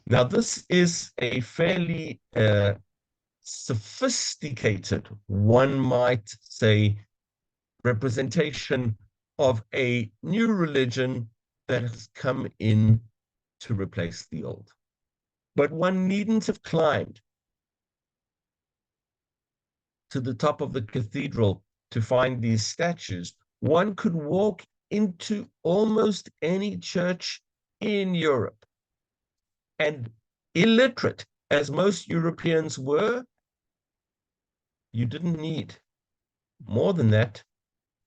Now, this is a fairly sophisticated, one might say, representation of a new religion that has come in to replace the old. But one needn't have climbed to the top of the cathedral to find these statues. One could walk into almost any church in Europe, and illiterate as most Europeans were, you didn't need more than that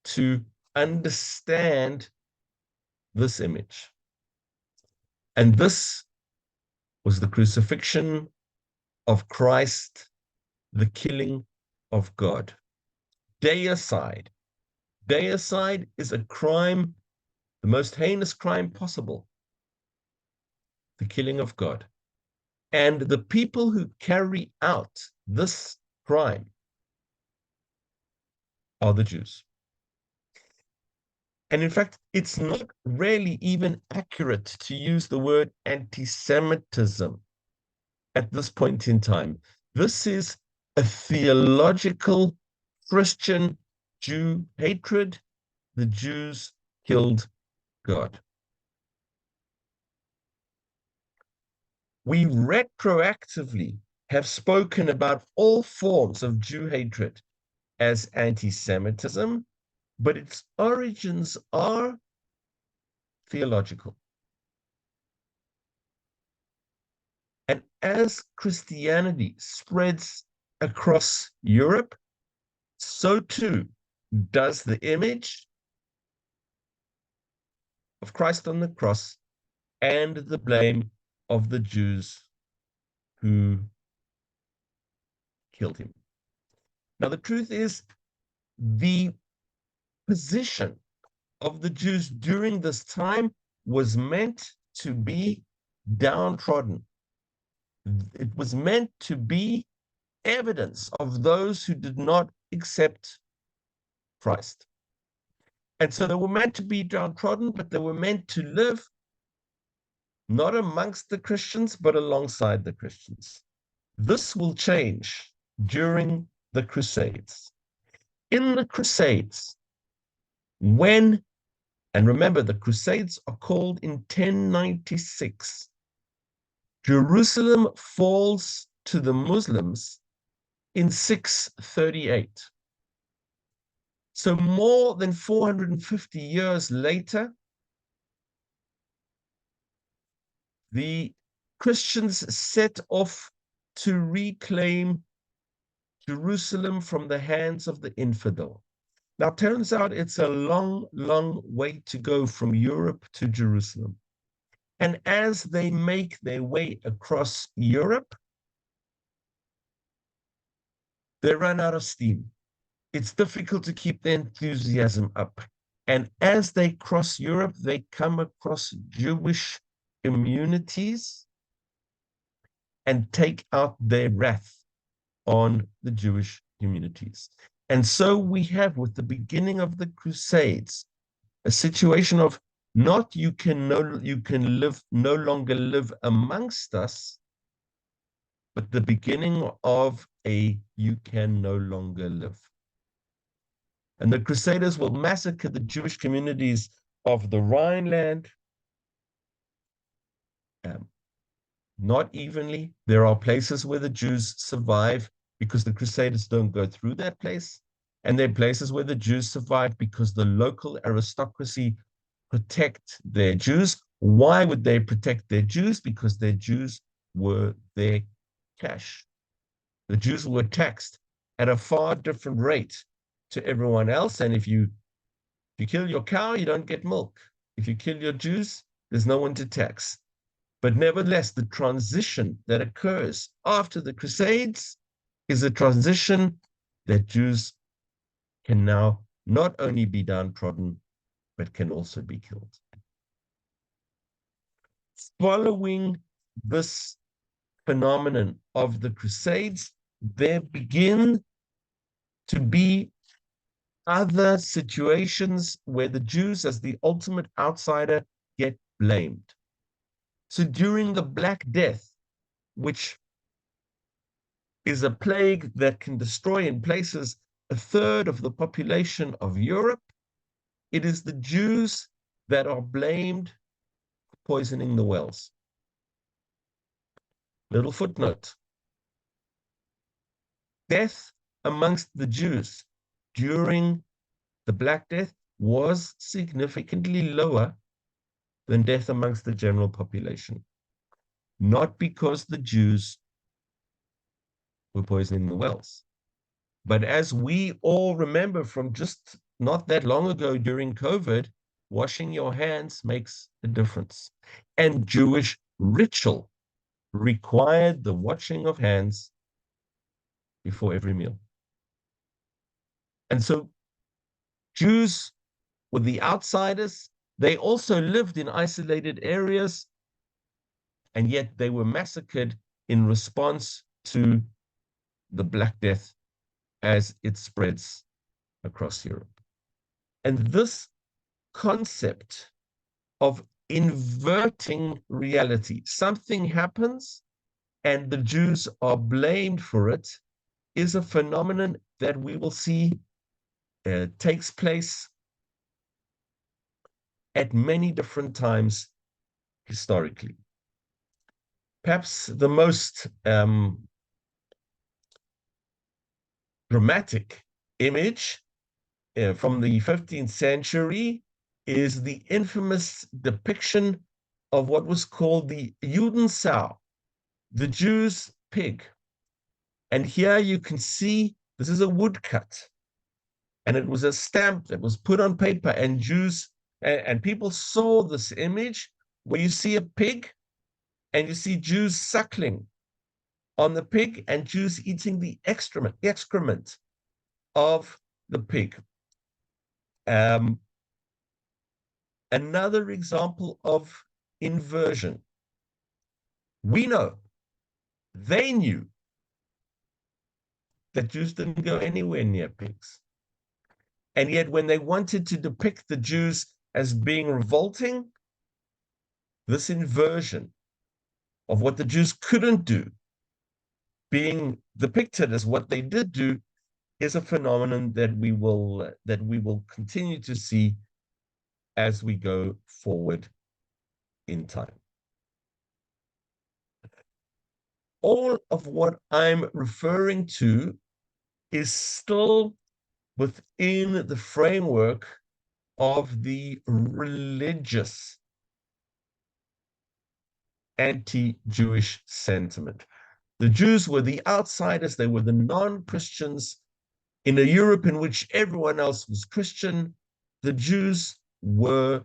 to understand this image. And this was the crucifixion of Christ, the killing of God. Deicide. Deicide is a crime, the most heinous crime possible, the killing of God. And the people who carry out this crime are the Jews. And in fact, it's not really even accurate to use the word anti-Semitism at this point in time. This is a theological Christian Jew hatred. The Jews killed God. We retroactively have spoken about all forms of Jew hatred as anti-Semitism, but its origins are theological. And as Christianity spreads across Europe, so too does the image of Christ on the cross and the blame of the Jews who killed him. Now, the truth is, the position of the Jews during this time was meant to be downtrodden. It was meant to be evidence of those who did not accept Christ. And so they were meant to be downtrodden, but they were meant to live not amongst the Christians, but alongside the Christians. This will change during the Crusades. In the Crusades, when, and remember, the Crusades are called in 1096, Jerusalem falls to the Muslims in 638. So more than 450 years later, the Christians set off to reclaim Jerusalem from the hands of the infidel. Now, it turns out it's a long, long way to go from Europe to Jerusalem. And as they make their way across Europe, they run out of steam. It's difficult to keep their enthusiasm up. And as they cross Europe, they come across Jewish communities and take out their wrath on the Jewish communities. And so we have, with the beginning of the Crusades, a situation of not you can no longer live amongst us, but the beginning of a you can no longer live. And the Crusaders will massacre the Jewish communities of the Rhineland, not evenly. There are places where the Jews survive because the Crusaders don't go through that place. And there are places where the Jews survive because the local aristocracy protect their Jews. Why would they protect their Jews? Because their Jews were their cash. The Jews were taxed at a far different rate to everyone else. And if you kill your cow, you don't get milk. If you kill your Jews, there's no one to tax. But nevertheless, the transition that occurs after the Crusades is a transition that Jews can now not only be downtrodden, but can also be killed. Following this phenomenon of the Crusades, there begin to be other situations where the Jews, as the ultimate outsider, get blamed. So during the Black Death, which is a plague that can destroy in places a third of the population of Europe, it is the Jews that are blamed for poisoning the wells. Little footnote. Death amongst the Jews during the Black Death was significantly lower than death amongst the general population. Not because the Jews were poisoning the wells, but as we all remember from just not that long ago during COVID, washing your hands makes a difference. And Jewish ritual required the washing of hands before every meal. And so Jews were the outsiders. They also lived in isolated areas, and yet they were massacred in response to the Black Death as it spreads across Europe. And this concept of inverting reality, something happens and the Jews are blamed for it, is a phenomenon that we will see takes place at many different times historically. Perhaps the most dramatic image from the 15th century is the infamous depiction of what was called the Judensau, the Jews' pig. And here you can see this is a woodcut, and it was a stamp that was put on paper, and Jews and people saw this image where you see a pig and you see Jews suckling on the pig and Jews eating the excrement of the pig. Another example of inversion. We know, they knew that Jews didn't go anywhere near pigs. And yet when they wanted to depict the Jews as being revolting, this inversion of what the Jews couldn't do being depicted as what they did do is a phenomenon that we will continue to see as we go forward in time. All of what I'm referring to is still within the framework of the religious anti-Jewish sentiment. The Jews were the outsiders, they were the non-Christians. In a Europe in which everyone else was Christian, the Jews were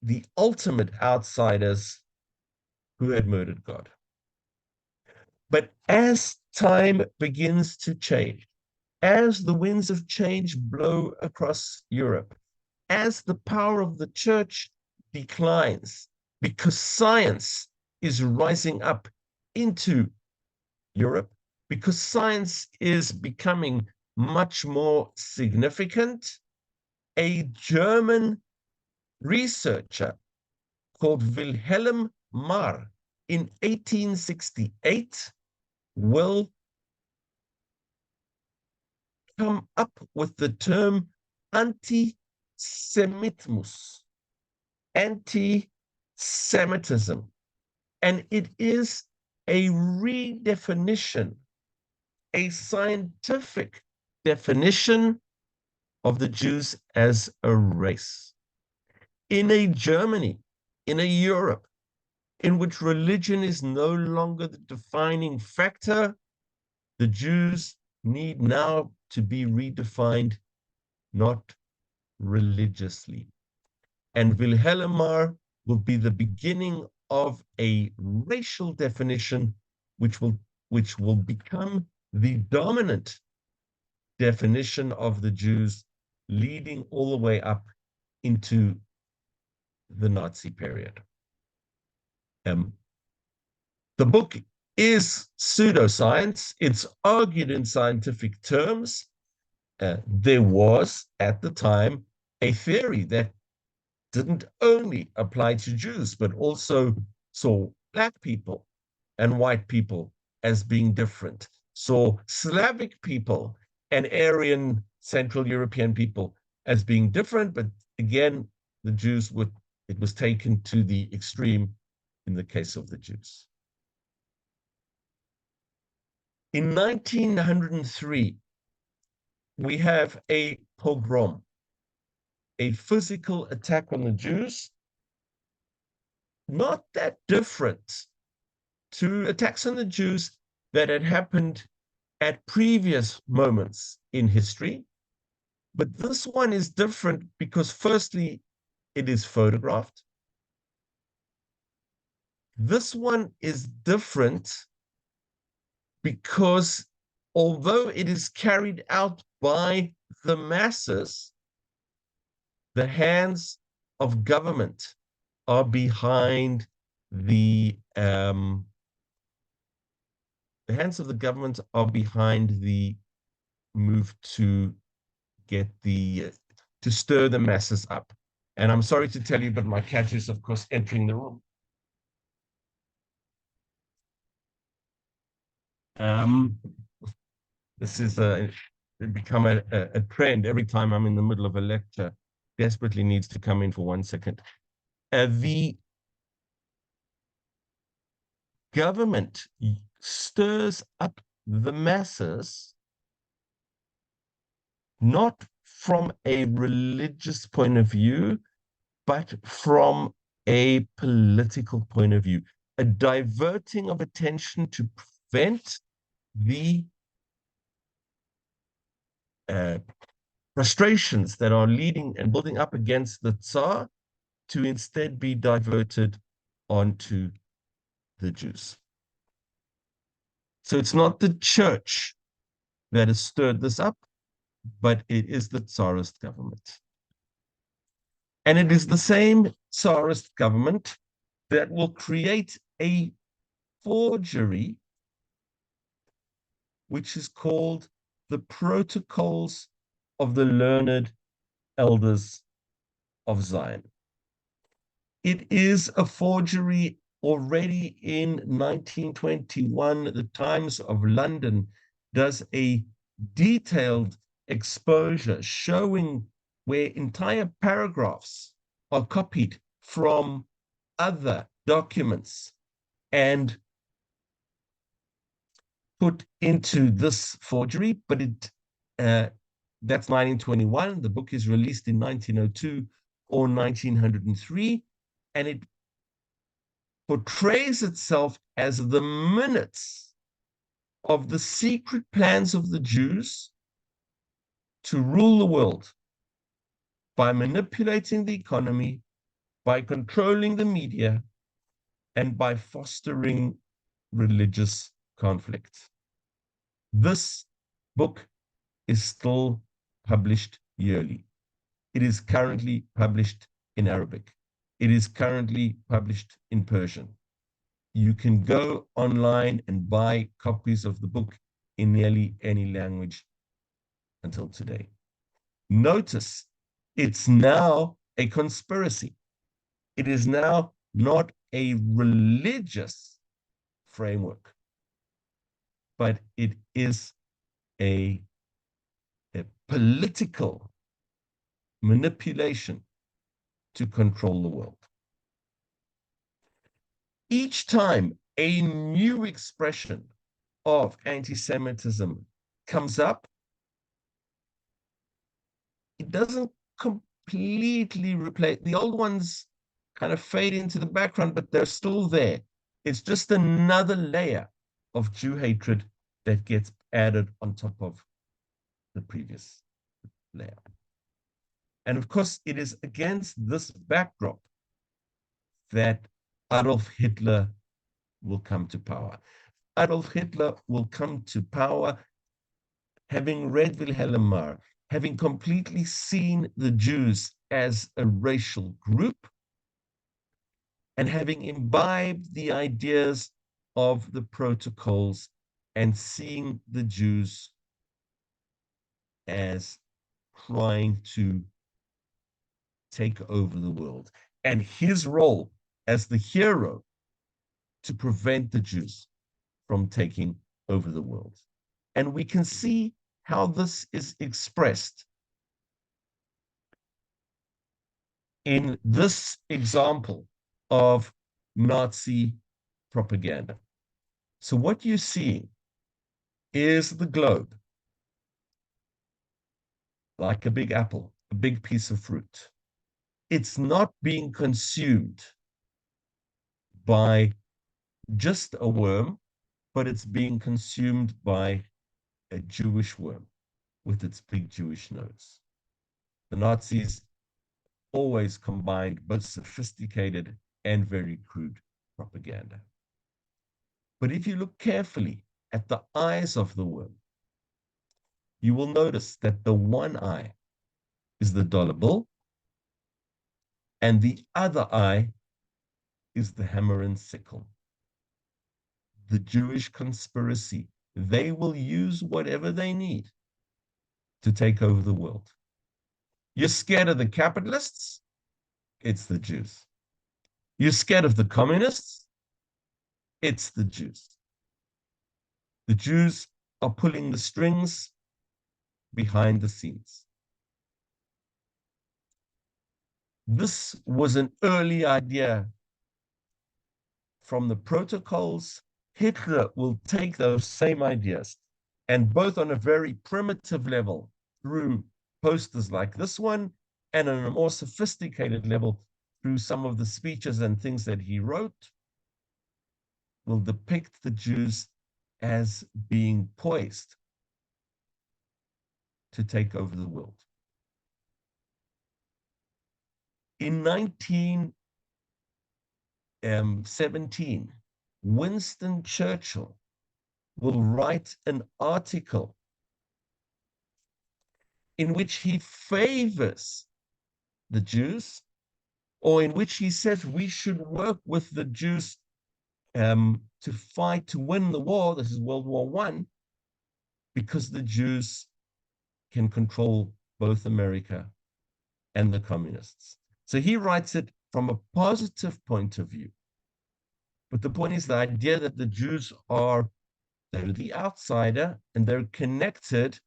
the ultimate outsiders who had murdered God. But as time begins to change, as the winds of change blow across Europe, as the power of the church declines, because science is rising up into Europe, because science is becoming much more significant, a German researcher called Wilhelm Marr in 1868 will come up with the term Antisemitism, anti-Semitism. And it is a redefinition, a scientific definition of the Jews as a race. In a Germany, in a Europe, in which religion is no longer the defining factor, the Jews need now to be redefined, not religiously. And Wilhelm Marr will be the beginning of a racial definition which will become the dominant definition of the Jews, leading all the way up into the Nazi period. The book is pseudoscience. It's argued in scientific terms. There was, at the time, a theory that didn't only apply to Jews, but also saw Black people and white people as being different, saw Slavic people and Aryan Central European people as being different, but again, the Jews would, it was taken to the extreme in the case of the Jews. In 1903, we have a pogrom, a physical attack on the Jews, not that different to attacks on the Jews that had happened at previous moments in history. But this one is different because, firstly, it is photographed. This one is different because although it is carried out by the masses, the hands of government are behind the hands of the government are behind the move to get the to stir the masses up. And I'm sorry to tell you, but my cat is, of course, entering the room. This is become a trend. Every time I'm in the middle of a lecture, desperately needs to come in for 1 second. The government stirs up the masses not from a religious point of view, but from a political point of view, a diverting of attention to prevent the frustrations that are leading and building up against the Tsar to instead be diverted onto the Jews. So it's not the church that has stirred this up, but it is the Tsarist government. And it is the same Tsarist government that will create a forgery, which is called the Protocols of the Learned Elders of Zion. It is a forgery already in 1921. The Times of London does a detailed exposure showing where entire paragraphs are copied from other documents and put into this forgery, but that's 1921. The book is released in 1902 or 1903, and it portrays itself as the minutes of the secret plans of the Jews to rule the world by manipulating the economy, by controlling the media, and by fostering religious conflict. This book is still published yearly. It is currently published in Arabic. It is currently published in Persian. You can go online and buy copies of the book in nearly any language until today. Notice, it's now a conspiracy. It is now not a religious framework, but it is a political manipulation to control the world. Each time a new expression of anti-Semitism comes up, it doesn't completely replace the old ones, kind of fade into the background, but they're still there. It's just another layer of Jew hatred that gets added on top of the previous layer. And of course, it is against this backdrop that Adolf Hitler will come to power. Adolf Hitler will come to power having read Wilhelm Marr, having completely seen the Jews as a racial group, and having imbibed the ideas of the protocols and seeing the Jews as trying to take over the world. And his role as the hero to prevent the Jews from taking over the world. And we can see how this is expressed in this example of Nazi propaganda. So what you're seeing is the globe, like a big apple, a big piece of fruit. It's not being consumed by just a worm, but it's being consumed by a Jewish worm with its big Jewish nose. The Nazis always combined both sophisticated and very crude propaganda. But if you look carefully at the eyes of the worm, you will notice that the one eye is the dollar bill, and the other eye is the hammer and sickle. The Jewish conspiracy. They will use whatever they need to take over the world. You're scared of the capitalists? It's the Jews. You're scared of the communists? It's the Jews. The Jews are pulling the strings behind the scenes. This was an early idea from the protocols. Hitler will take those same ideas and both on a very primitive level through posters like this one and on a more sophisticated level through some of the speeches and things that he wrote, will depict the Jews as being poised to take over the world. In 1917, Winston Churchill will write an article in which he favors the Jews, or in which he says we should work with the Jews to fight to win the war. This is World War I, because the Jews can control both America and the communists. So he writes it from a positive point of view. But the point is the idea that the Jews they're the outsider and they're connected,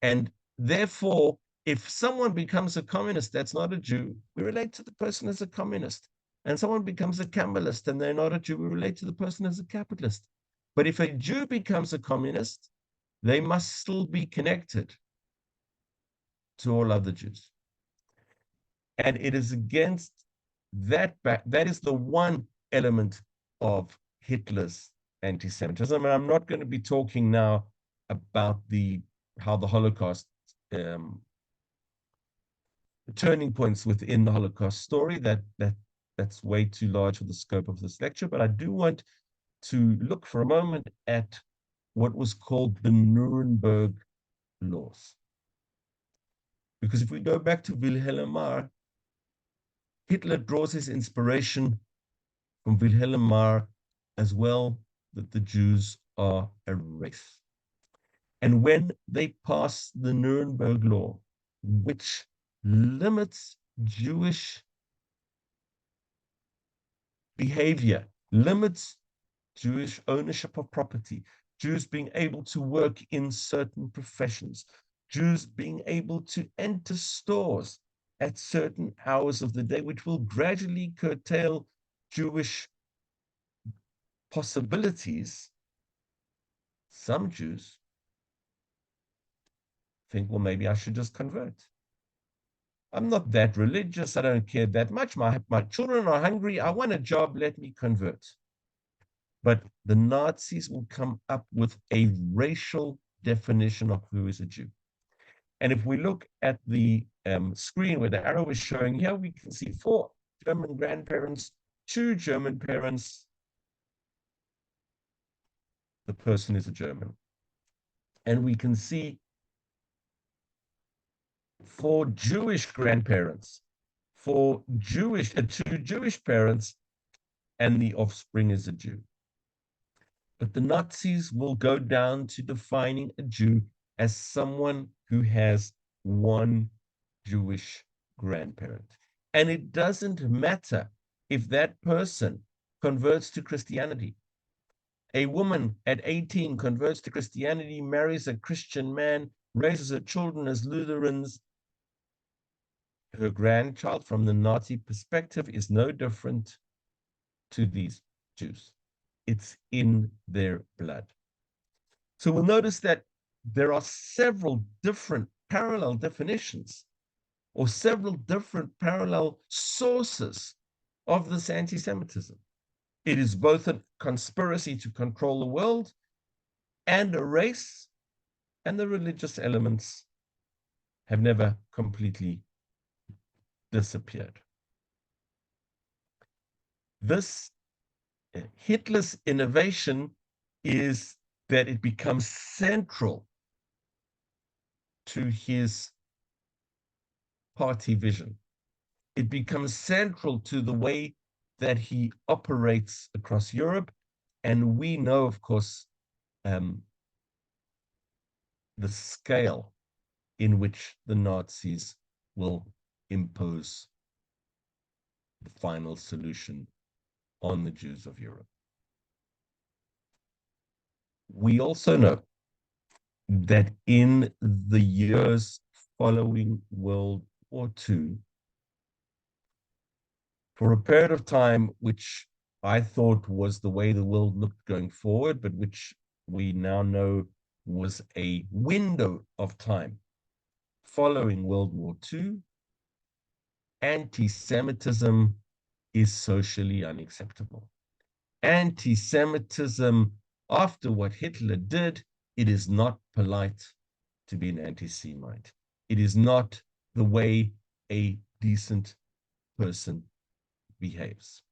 and therefore, if someone becomes a communist, that's not a Jew, we relate to the person as a communist. And someone becomes a capitalist and they're not a Jew, we relate to the person as a capitalist. But if a Jew becomes a communist, they must still be connected to all other Jews. And it is against that is the one element of Hitler's anti-Semitism. And I'm not going to be talking now about how the Holocaust, turning points within the Holocaust story. That's way too large for the scope of this lecture. But I do want to look for a moment at what was called the Nuremberg laws. Because if we go back to Wilhelm Marr, Hitler draws his inspiration from Wilhelm Marr as well, that the Jews are a race. And when they pass the Nuremberg law, which limits Jewish behavior, limits Jewish ownership of property, Jews being able to work in certain professions, Jews being able to enter stores at certain hours of the day, which will gradually curtail Jewish possibilities. Some Jews think, well, maybe I should just convert. I'm not that religious. I don't care that much. My children are hungry. I want a job. Let me convert. But the Nazis will come up with a racial definition of who is a Jew. And if we look at the screen where the arrow is showing, here we can see 4 German grandparents, 2 German parents. The person is a German. And we can see 4 Jewish grandparents, 2 Jewish parents, and the offspring is a Jew. But the Nazis will go down to defining a Jew as someone who has 1 Jewish grandparent. And it doesn't matter if that person converts to Christianity. A woman at 18 converts to Christianity, marries a Christian man, raises her children as Lutherans. Her grandchild, from the Nazi perspective, is no different to these Jews. It's in their blood. So we'll notice that there are several different parallel definitions or several different parallel sources of this anti-Semitism. It is both a conspiracy to control the world and a race, and the religious elements have never completely disappeared. This Hitler's innovation is that it becomes central to his party vision. It becomes central to the way that he operates across Europe. And we know, of course, the scale in which the Nazis will impose the final solution on the Jews of Europe. We also know that in the years following World War II, for a period of time, which I thought was the way the world looked going forward, but which we now know was a window of time following World War II, anti-Semitism is socially unacceptable. Anti-Semitism, after what Hitler did, it is not polite to be an anti-Semite. It is not the way a decent person behaves.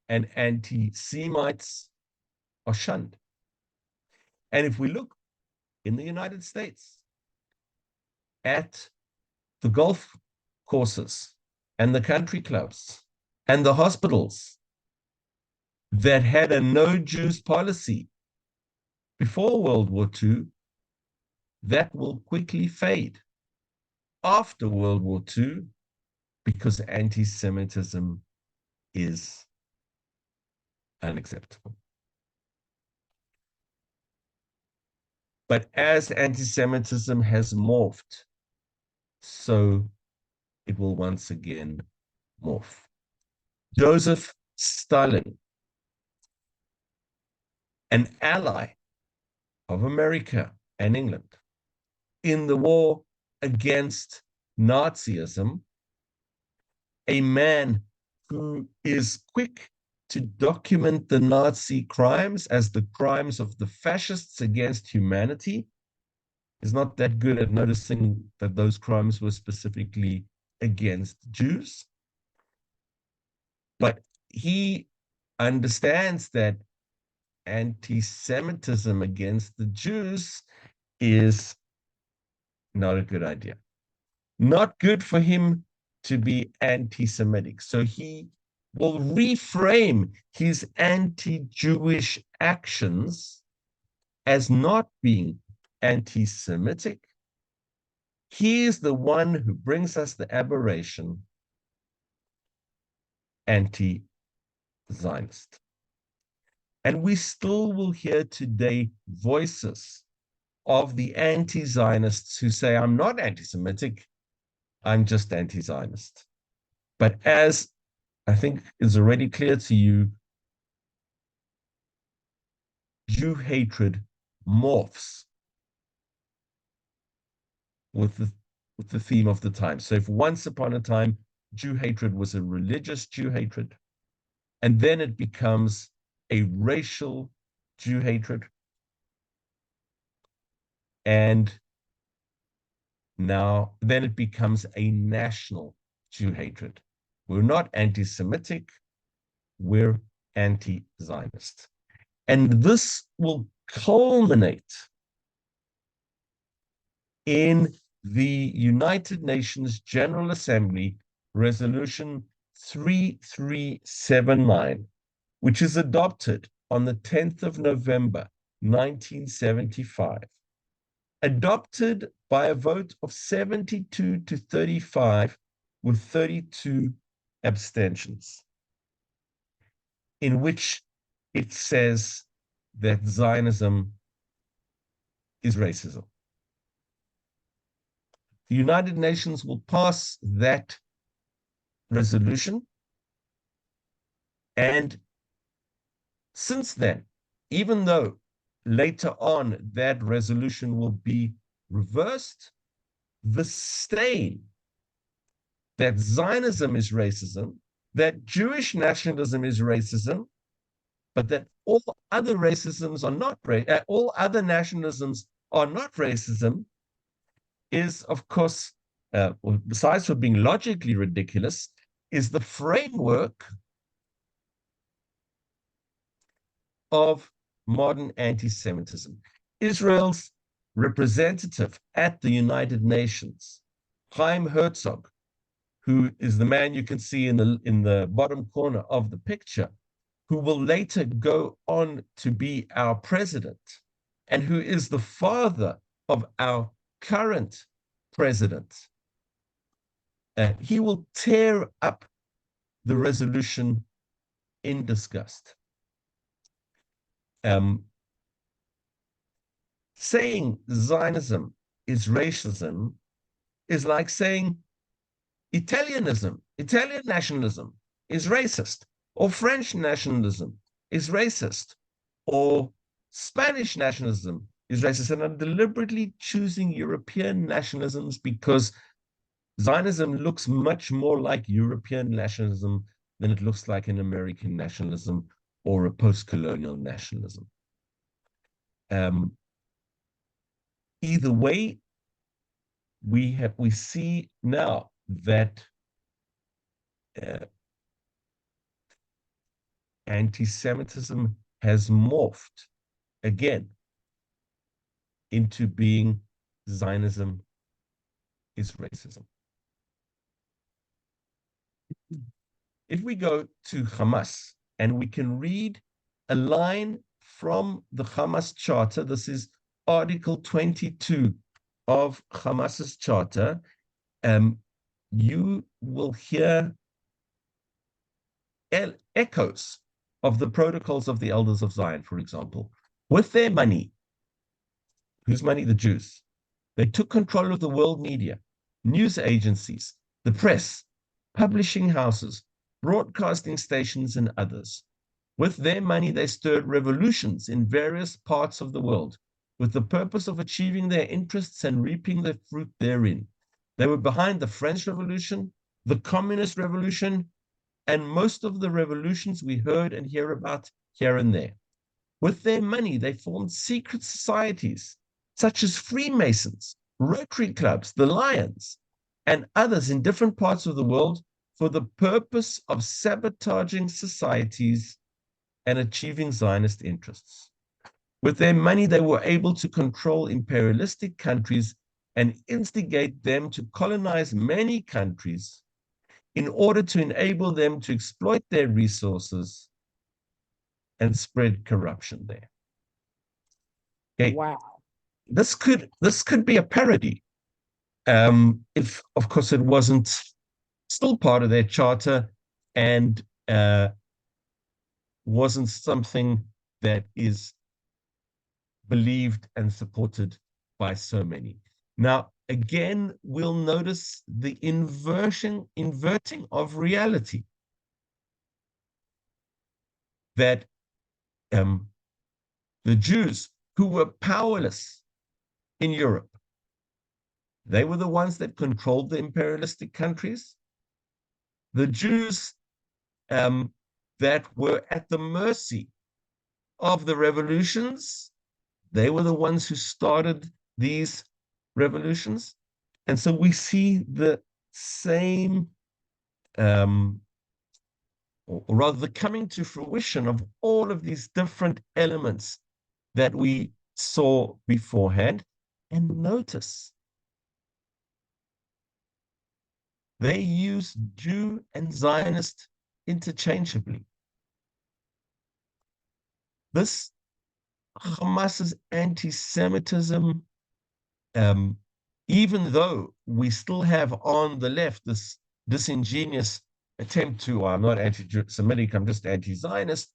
And anti-Semites are shunned. And if we look in the United States at the golf courses and the country clubs and the hospitals that had a no Jews policy before World War II, that will quickly fade after World War II because anti-Semitism is unacceptable. But as anti-Semitism has morphed, so it will once again morph. Joseph Stalin, an ally of America and England in the war against Nazism, a man who is quick to document the Nazi crimes as the crimes of the fascists against humanity, is not that good at noticing that those crimes were specifically against Jews. But he understands that anti-Semitism against the Jews is not a good idea. Not good for him to be anti-Semitic. So he will reframe his anti-Jewish actions as not being anti-Semitic. He is the one who brings us the aberration, anti-Zionist. And we still will hear today voices of the anti-Zionists who say, I'm not anti-Semitic, I'm just anti-Zionist. But as I think is already clear to you, Jew hatred morphs with the theme of the time. So if once upon a time, Jew hatred was a religious Jew hatred, and then it becomes a racial Jew hatred, and now then it becomes a national Jew hatred. We're not anti-Semitic, we're anti-Zionist. And this will culminate in the United Nations General Assembly Resolution 3379, which is adopted on the 10th of November, 1975. Adopted by a vote of 72 to 35 with 32 abstentions. in which it says that Zionism is racism. The United Nations will pass that resolution, and since then, even though later on that resolution will be reversed, the stain that Zionism is racism, that Jewish nationalism is racism, but that all other racisms are not all other nationalisms are not racism, is, of course, besides for being logically ridiculous, is the framework of modern anti-Semitism. Israel's representative at the United Nations, Chaim Herzog, who is the man you can see in the bottom corner of the picture, who will later go on to be our president, and who is the father of our current president. He will tear up the resolution in disgust. Saying Zionism is racism is like saying Italian nationalism is racist, or French nationalism is racist, or Spanish nationalism is racist. And I'm deliberately choosing European nationalisms because Zionism looks much more like European nationalism than it looks like an American nationalism or a post-colonial nationalism. Either way, we see now that anti-Semitism has morphed again into being Zionism is racism. If we go to Hamas and we can read a line from the Hamas charter, this is Article 22 of Hamas's charter, you will hear echoes of the protocols of the elders of Zion, for example. With their money, whose money? The Jews. They took control of the world media, news agencies, the press, publishing houses, broadcasting stations, and others. With their money, they stirred revolutions in various parts of the world with the purpose of achieving their interests and reaping the fruit therein. They were behind the French Revolution, the Communist Revolution, and most of the revolutions we heard and hear about here and there. With their money, they formed secret societies, such as Freemasons, Rotary clubs, the Lions, and others in different parts of the world for the purpose of sabotaging societies and achieving Zionist interests. With their money, they were able to control imperialistic countries and instigate them to colonize many countries in order to enable them to exploit their resources and spread corruption there. Okay. Wow. This could be a parody, if, of course, it wasn't still part of their charter and wasn't something that is believed and supported by so many. Now, again, we'll notice the inverting of reality. That the Jews who were powerless in Europe, they were the ones that controlled the imperialistic countries. The Jews that were at the mercy of the revolutions, they were the ones who started these revolutions. And so we see the same, or rather the coming to fruition of all of these different elements that we saw beforehand. And notice, they use Jew and Zionist interchangeably. This Hamas's anti-Semitism, even though we still have on the left this disingenuous attempt to, I'm not anti-Semitic, I'm just anti-Zionist,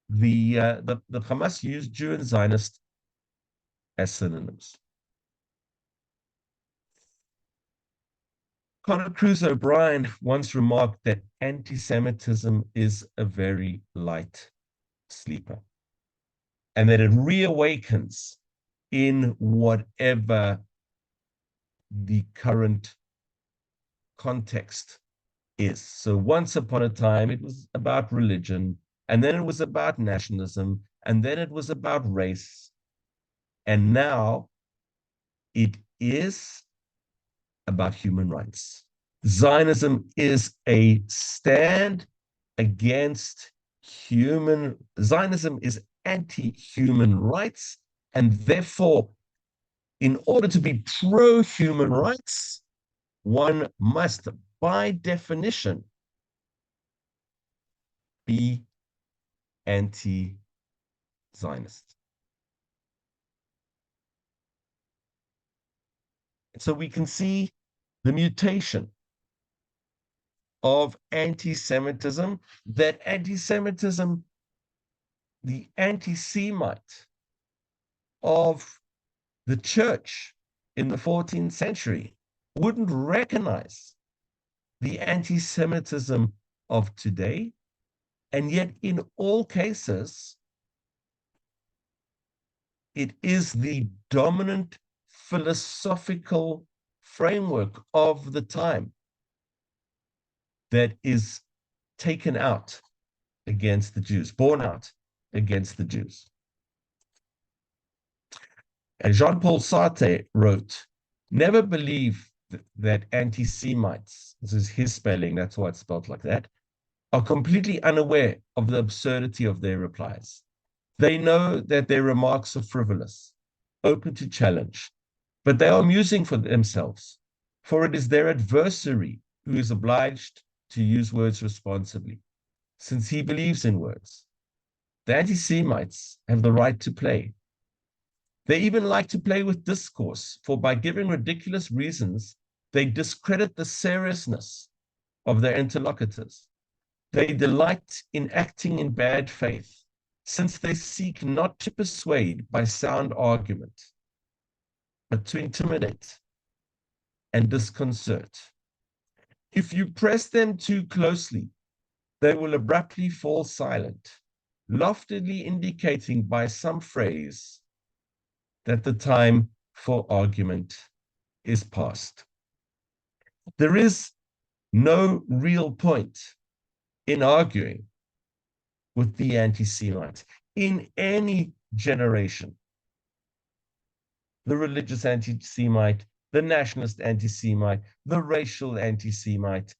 the Hamas used Jew and Zionist as synonyms. Conor Cruz O'Brien once remarked that anti-Semitism is a very light sleeper and that it reawakens in whatever the current context is. So once upon a time, it was about religion, and then it was about nationalism, and then it was about race, and now it is about human rights. Zionism is a stand against Zionism is anti-human rights, and therefore, in order to be pro-human rights, one must, by definition, be anti-Zionist. So we can see the mutation of anti-Semitism, that anti-Semitism, the anti-Semite of the church in the 14th century wouldn't recognize the anti-Semitism of today. And yet, in all cases, it is the dominant philosophical framework of the time that is taken out against the Jews, borne out against the Jews. And Jean-Paul Sartre wrote, never believe that anti-Semites, this is his spelling, that's why it's spelled like that, are completely unaware of the absurdity of their replies. They know that their remarks are frivolous, open to challenge, but they are amusing for themselves, for it is their adversary who is obliged to use words responsibly, since he believes in words. The anti-Semites have the right to play. They even like to play with discourse, for by giving ridiculous reasons, they discredit the seriousness of their interlocutors. They delight in acting in bad faith, since they seek not to persuade by sound argument, but to intimidate and disconcert. If you press them too closely, they will abruptly fall silent, loftily indicating by some phrase that the time for argument is past. There is no real point in arguing with the anti-Semites in any generation. The religious anti-Semite, the nationalist anti-Semite, the racial anti-Semite,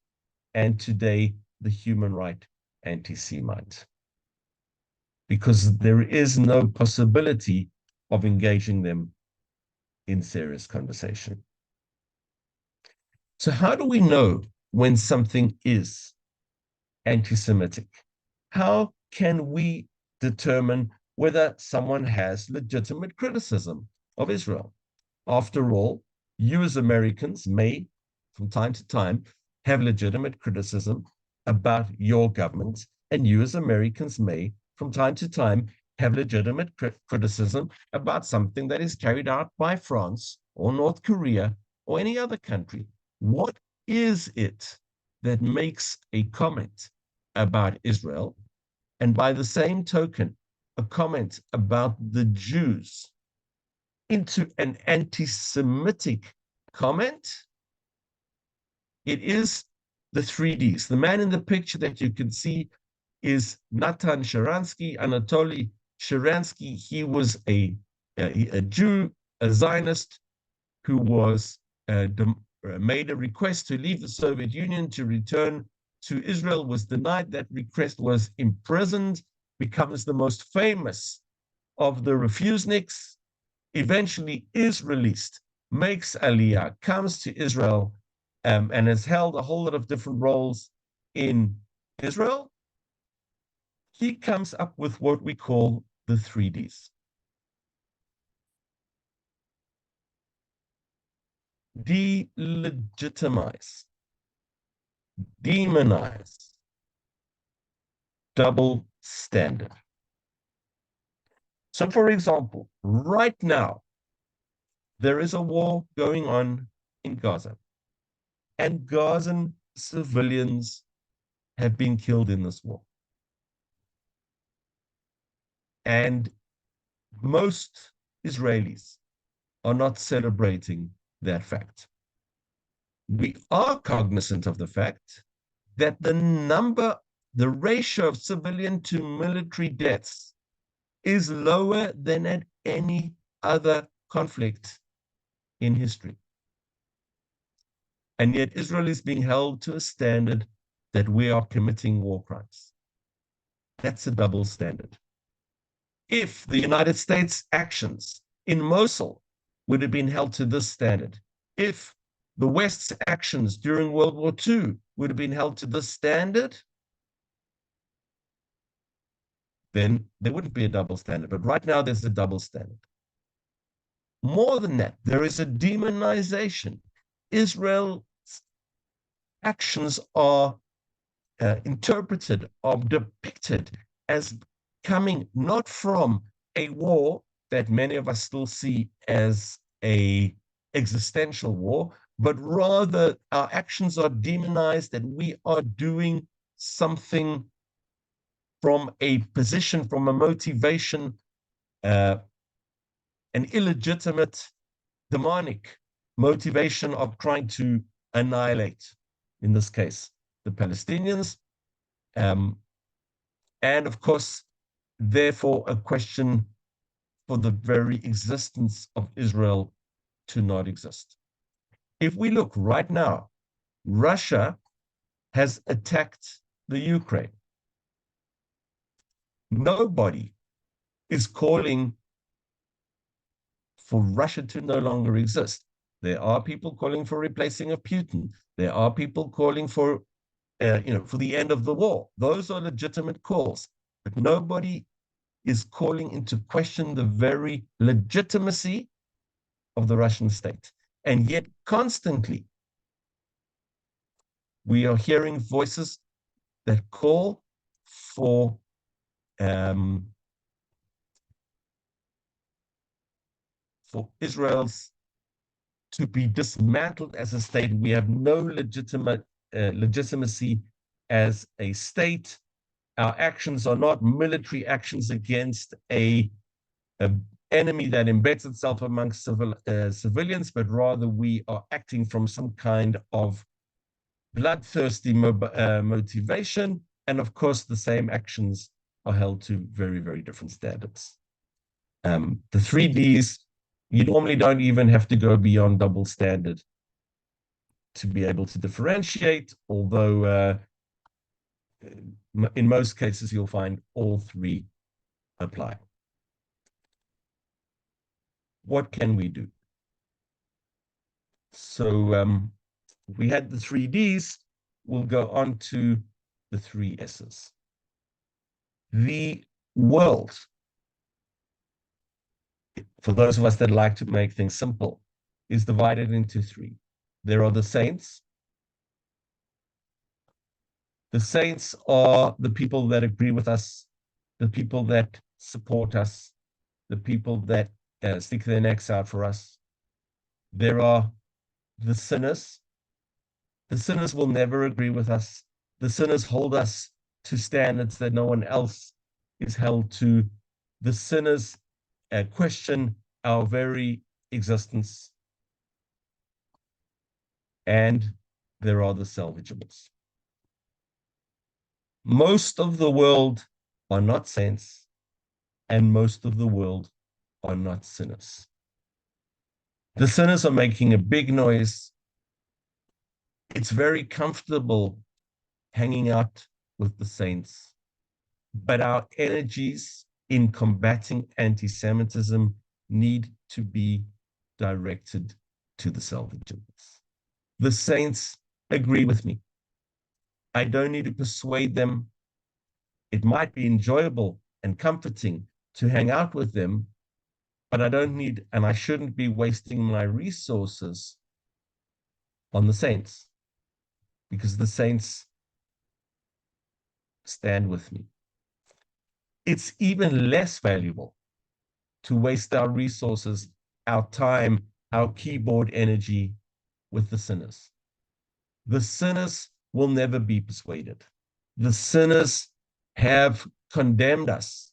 and today the human right anti-Semite. Because there is no possibility of engaging them in serious conversation. So how do we know when something is anti-Semitic? How can we determine whether someone has legitimate criticism of Israel? After all, you as Americans may, from time to time, have legitimate criticism about your government, and you as Americans may, from time to time, have legitimate criticism about something that is carried out by France or North Korea or any other country. What is it that makes a comment about Israel, and by the same token, a comment about the Jews, into an anti-Semitic comment? It is the 3Ds. The man in the picture that you can see is Natan Sharansky, Anatoly Sharansky. He was a Jew, a Zionist, who was made a request to leave the Soviet Union to return to Israel, was denied that request, was imprisoned, becomes the most famous of the refuseniks, eventually is released, makes Aliyah, comes to Israel, and has held a whole lot of different roles in Israel. He comes up with what we call the 3Ds. Delegitimize, demonize, double standard. So, for example, right now, there is a war going on in Gaza, and Gazan civilians have been killed in this war. And most Israelis are not celebrating that fact. We are cognizant of the fact that the ratio of civilian to military deaths is lower than at any other conflict in history. And yet Israel is being held to a standard that we are committing war crimes. That's a double standard. If the United States actions in Mosul would have been held to this standard, if the West's actions during World War II would have been held to this standard, then there wouldn't be a double standard. But right now, there's a double standard. More than that, there is a demonization. Israel's actions are interpreted or depicted as coming not from a war that many of us still see as a existential war, but rather our actions are demonized, that we are doing something from a position, from a motivation, an illegitimate, demonic motivation of trying to annihilate, in this case, the Palestinians. And of course, therefore, a question for the very existence of Israel to not exist. If we look right now, Russia has attacked the Ukraine. Nobody is calling for Russia to no longer exist. There are people calling for replacing of Putin. There are people calling for, for the end of the war. Those are legitimate calls, but nobody is calling into question the very legitimacy of the Russian state. And yet constantly, we are hearing voices that call for Israel's to be dismantled as a state. We have no legitimacy as a state. Our actions are not military actions against a enemy that embeds itself amongst civilians, but rather we are acting from some kind of bloodthirsty motivation. And of course, the same actions are held to very, very different standards. The 3Ds, you normally don't even have to go beyond double standard to be able to differentiate, although in most cases, you'll find all three apply. What can we do? So we had the 3Ds, we'll go on to the 3 S's. The world, for those of us that like to make things simple, is divided into 3. There are the saints. The saints are the people that agree with us, the people that support us, the people that stick their necks out for us. There are the sinners. The sinners will never agree with us. The sinners hold us to standards that no one else is held to. The sinners question our very existence. And there are the salvageables. Most of the world are not saints, and most of the world are not sinners. The sinners are making a big noise. It's very comfortable hanging out with the saints, but our energies in combating anti-Semitism need to be directed to the salvageables. The saints agree with me. I don't need to persuade them. It might be enjoyable and comforting to hang out with them, but I don't need, and I shouldn't be wasting my resources on the saints, because the saints stand with me. it's even less valuable to waste our resources, our time, our keyboard energy with the sinners. The sinners will never be persuaded. The sinners have condemned us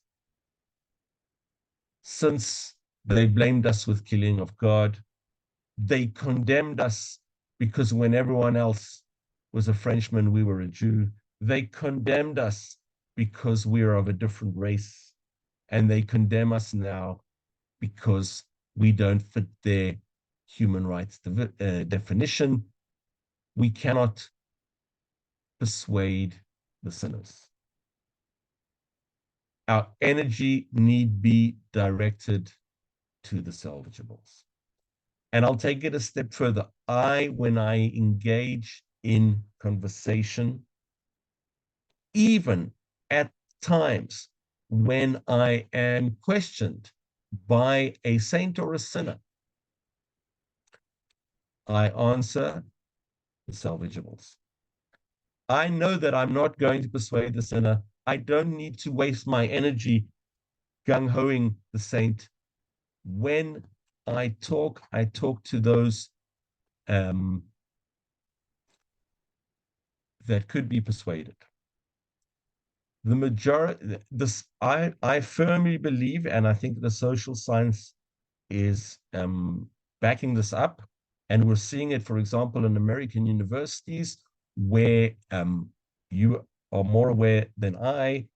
since they blamed us with killing of God. They condemned us because when everyone else was a Frenchman, we were a Jew. They condemned us because we are of a different race. And they condemn us now because we don't fit their human rights definition. We cannot persuade the sinners. Our energy need be directed to the salvageables. And I'll take it a step further. When I engage in conversation, even at times when I am questioned by a saint or a sinner, I answer the salvageables. I know that I'm not going to persuade the sinner. I don't need to waste my energy gung-hoing the saint. When I talk to those that could be persuaded. The majority, I firmly believe, and I think the social science is backing this up, and we're seeing it, for example, in American universities, where you are more aware than I.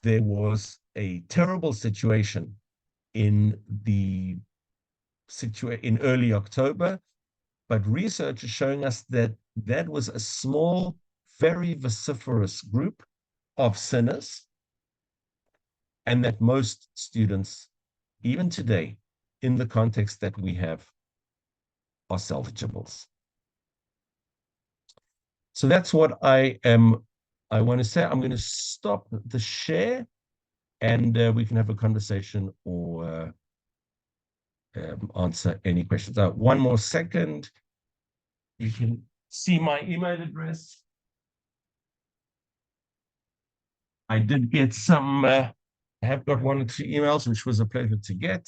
There was a terrible situation in early October, but research is showing us that that was a small, very vociferous group of sinners, and that most students, even today, in the context that we have, are salvageables. So that's what I want to say. I'm going to stop the share, and we can have a conversation or answer any questions. One more second. You can see my email address. I did get some, I have got 1 or 2 emails, which was a pleasure to get.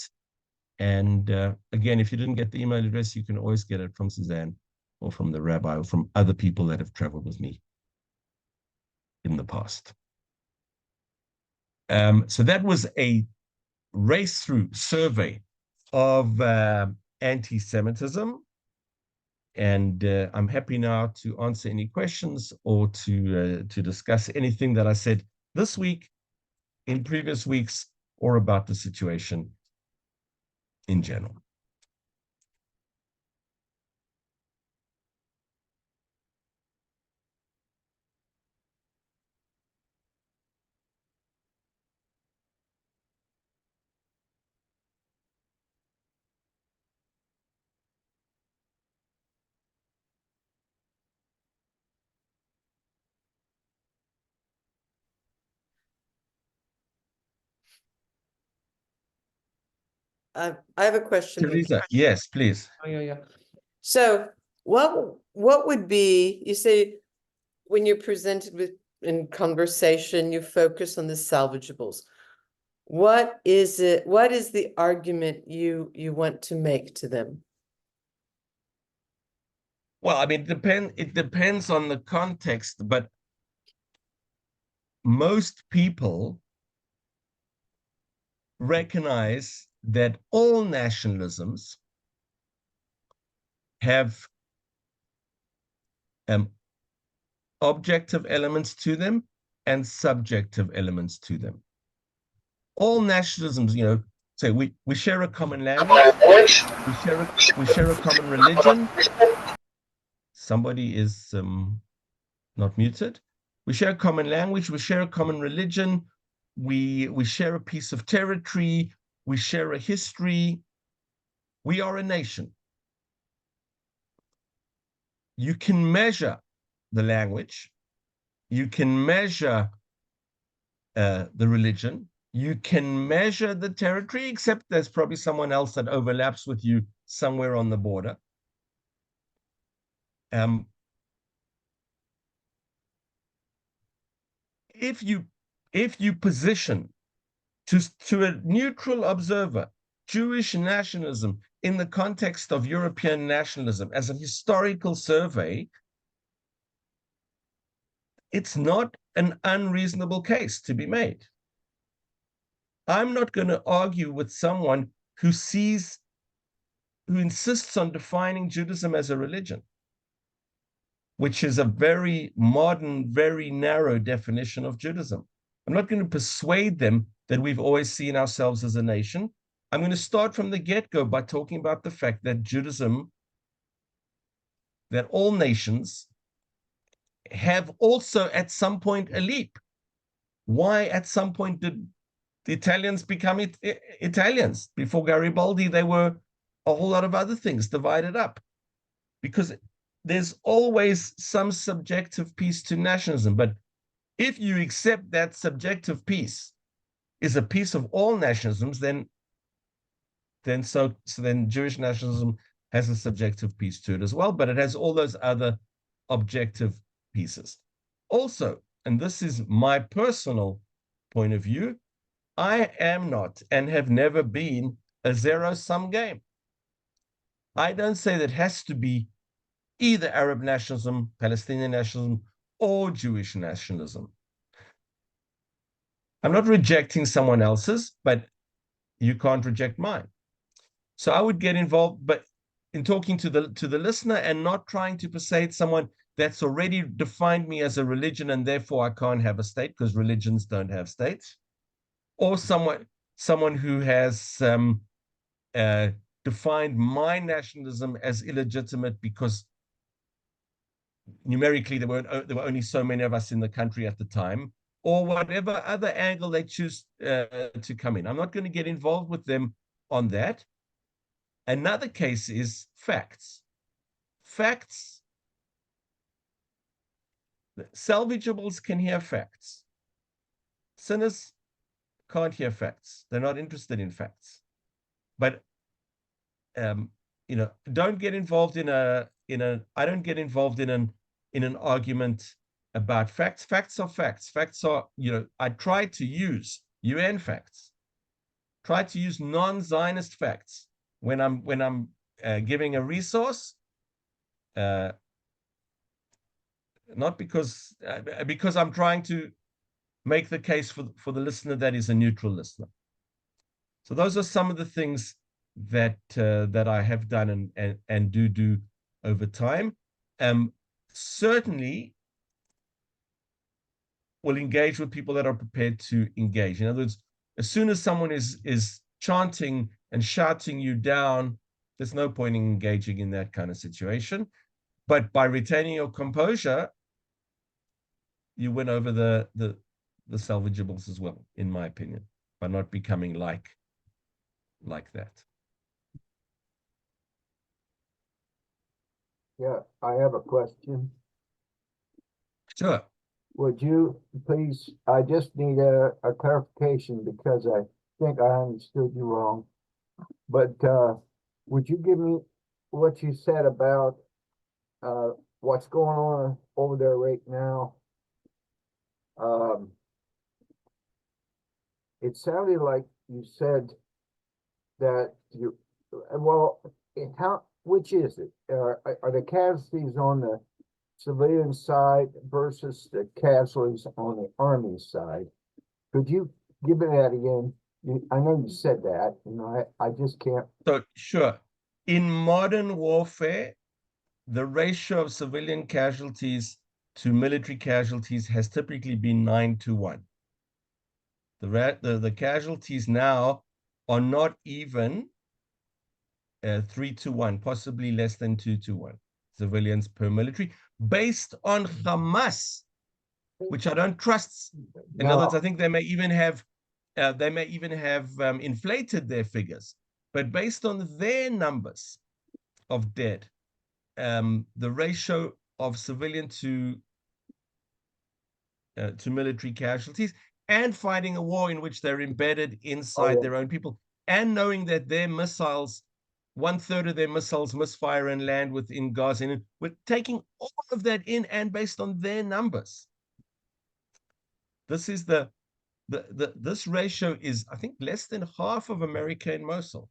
And again, if you didn't get the email address, you can always get it from Suzanne or from the rabbi or from other people that have traveled with me in the past. So that was a race-through survey of anti-Semitism. And I'm happy now to answer any questions or to discuss anything that I said this week, in previous weeks, or about the situation in general. I have a question. Teresa, yes, please. Oh, yeah. So what would be, you say when you're presented with in conversation, you focus on the salvageables. What is the argument you want to make to them? Well, I mean, it depends on the context, but most people recognize that all nationalisms have objective elements to them and subjective elements to them. All nationalisms, say we share a common language, we share a common religion. Somebody is not muted. We share a common language, we share a common religion, we share a piece of territory, we share a history. We are a nation. You can measure the language, you can measure the religion, you can measure the territory, except there's probably someone else that overlaps with you somewhere on the border. If you position To a neutral observer, Jewish nationalism in the context of European nationalism as a historical survey, it's not an unreasonable case to be made. I'm not going to argue with someone who insists on defining Judaism as a religion, which is a very modern, very narrow definition of Judaism. I'm not going to persuade them that we've always seen ourselves as a nation. I'm going to start from the get-go by talking about the fact that Judaism, that all nations have also at some point a leap. Why at some point did the Italians become Italians? Before Garibaldi, they were a whole lot of other things divided up. Because there's always some subjective piece to nationalism. But if you accept that subjective piece is a piece of all nationalisms, then Jewish nationalism has a subjective piece to it as well, but it has all those other objective pieces. Also, and this is my personal point of view, I am not and have never been a zero-sum game. I don't say that it has to be either Arab nationalism, Palestinian nationalism, or Jewish nationalism. I'm not rejecting someone else's, but you can't reject mine. So I would get involved, but in talking to the listener and not trying to persuade someone that's already defined me as a religion and therefore I can't have a state because religions don't have states, or someone who has defined my nationalism as illegitimate because numerically there were only so many of us in the country at the time, or whatever other angle they choose to come in. I'm not going to get involved with them on that. Another case is facts. Facts, salvageables can hear facts. Sinners can't hear facts. They're not interested in facts. But don't get involved I don't get involved in an argument about facts. Facts are facts. Facts are, I try to use UN facts. Try to use non-Zionist facts when I'm giving a resource, not because I'm trying to make the case for the listener that is a neutral listener. So those are some of the things that I have done and do over time. Certainly will engage with people that are prepared to engage. In other words, as soon as someone is chanting and shouting you down, there's no point in engaging in that kind of situation. But by retaining your composure, you win over the salvageables as well, in my opinion, by not becoming like that. Yeah, I have a question. Sure. Would you please, I just need a clarification because I think I understood you wrong. But would you give me what you said about what's going on over there right now? It sounded like you said that which is it? Are the casualties on the civilian side versus the casualties on the army side? Could you give me that again? I know you said that, I just can't. So, sure. In modern warfare, the ratio of civilian casualties to military casualties has typically been 9-1. The casualties now are not even 3-1, possibly less than 2-1 civilians per military, based on Hamas, which I don't trust. In other words, I think they may even have inflated their figures, but based on their numbers of dead, the ratio of civilian to military casualties, and fighting a war in which they're embedded inside their own people, and knowing that their missiles, 1/3 of their missiles misfire and land within Gaza, and we're taking all of that in, and based on their numbers, this is the this ratio is, I think, less than half of America and Mosul.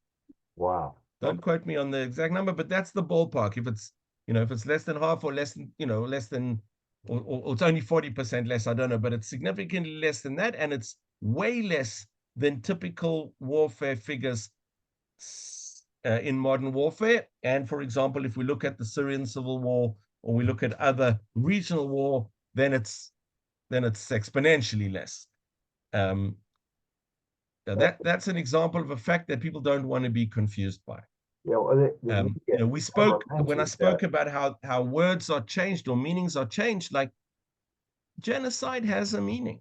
Wow. Don't quote me on the exact number, but that's the ballpark. If it's, if it's less than half or less than, less than, or it's only 40% less, I don't know, but it's significantly less than that. And it's way less than typical warfare figures in modern warfare. And for example, if we look at the Syrian civil war, or we look at other regional war, then it's exponentially less. That's an example of a fact that people don't want to be confused by. Yeah, well, we spoke when I spoke about how words are changed or meanings are changed. Like genocide has a meaning.